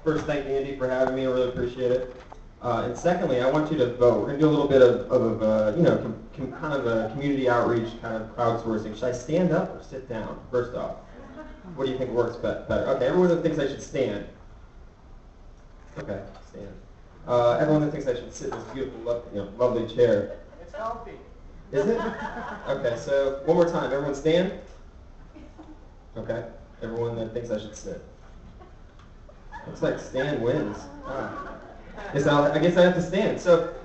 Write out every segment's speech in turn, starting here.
first, thank Andy for having me. I really appreciate it. And secondly, I want you to vote. We're going to do a little bit of kind of a community outreach, kind of crowdsourcing. Should I stand up or sit down, first off? What do you think works better? Okay, everyone that thinks I should stand. Okay, stand. Everyone that thinks I should sit in this beautiful, lovely chair. It's healthy. Is it? Okay, so one more time. Everyone stand. Okay. Everyone that thinks I should sit. Looks like Stan wins. Ah. I guess I have to stand. So,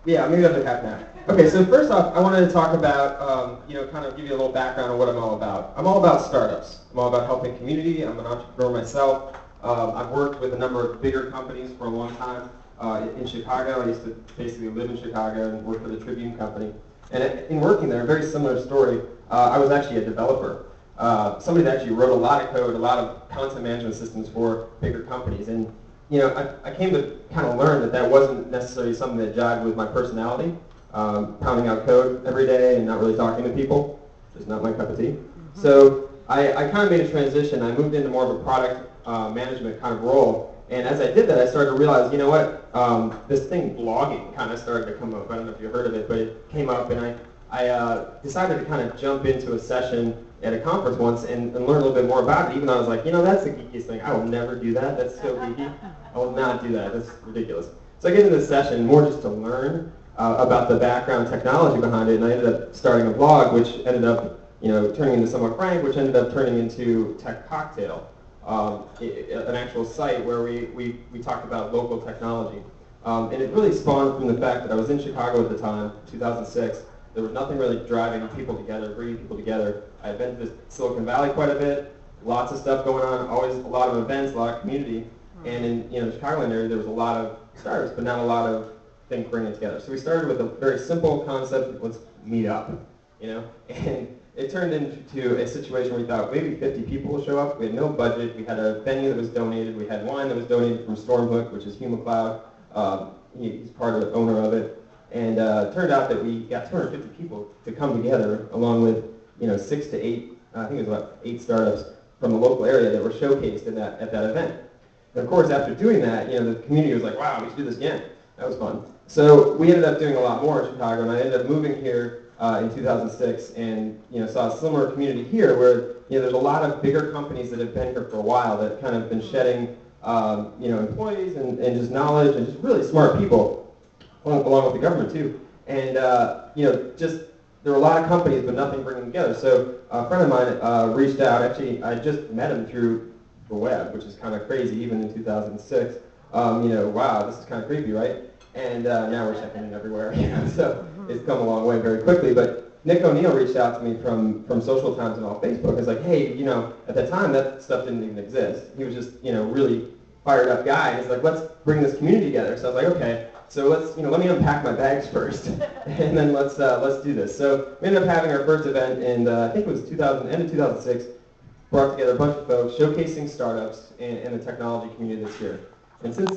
yeah, maybe I'll do half now. Okay, so first off, I wanted to talk about, kind of give you a little background on what I'm all about. I'm all about startups. I'm all about helping community. I'm an entrepreneur myself. I've worked with a number of bigger companies for a long time. In Chicago, I used to basically live in Chicago and work for the Tribune Company. And in working there, a very similar story, I was actually a developer. Somebody that actually wrote a lot of code, a lot of content management systems for bigger companies. And I came to kind of learn that wasn't necessarily something that jived with my personality. Pounding out code every day and not really talking to people, just not my cup of tea. Mm-hmm. So I kind of made a transition. I moved into more of a product management kind of role. And as I did that, I started to realize, this thing, blogging, kind of started to come up. I don't know if you heard of it, but it came up, and I decided to kind of jump into a session at a conference once and learn a little bit more about it, even though I was like, that's the geekiest thing. I will never do that. That's so geeky. I will not do that. That's ridiculous. So I get into this session more just to learn about the background technology behind it, and I ended up starting a blog, which ended up, turning into Somewhat Frank, which ended up turning into Tech Cocktail, an actual site where we talked about local technology. And it really spawned from the fact that I was in Chicago at the time, 2006. There was nothing really driving people together, bringing people together. I had been to Silicon Valley quite a bit, lots of stuff going on, always a lot of events, a lot of community. And in the Chicagoland area, there was a lot of startups, but not a lot of things bringing it together. So we started with a very simple concept, let's meet up, and it turned into a situation where we thought maybe 50 people will show up. We had no budget. We had a venue that was donated. We had wine that was donated from Stormhook, which is HumaCloud. He's part of the owner of it. And it turned out that we got 250 people to come together, along with 6 to 8, I think it was about 8 startups from the local area that were showcased at that event. And of course, after doing that, the community was like, wow, we should do this again. That was fun. So we ended up doing a lot more in Chicago, and I ended up moving here in 2006 and saw a similar community here where there's a lot of bigger companies that have been here for a while that kind of been shedding employees and just knowledge and just really smart people along with the government too. And just there were a lot of companies but nothing bringing them together. So a friend of mine reached out. Actually, I just met him through the web, which is kind of crazy even in 2006. Wow, this is kind of creepy, right? And now we're checking in everywhere, so it's come a long way very quickly. But Nick O'Neill reached out to me from Social Times and off Facebook. He's like, hey, at that time that stuff didn't even exist. He was just, really fired up guy. And he's like, let's bring this community together. So I was like, okay, so let's, let me unpack my bags first, and then let's do this. So we ended up having our first event, and I think it was end of 2006. Brought together a bunch of folks showcasing startups and the technology community that's here. And since then,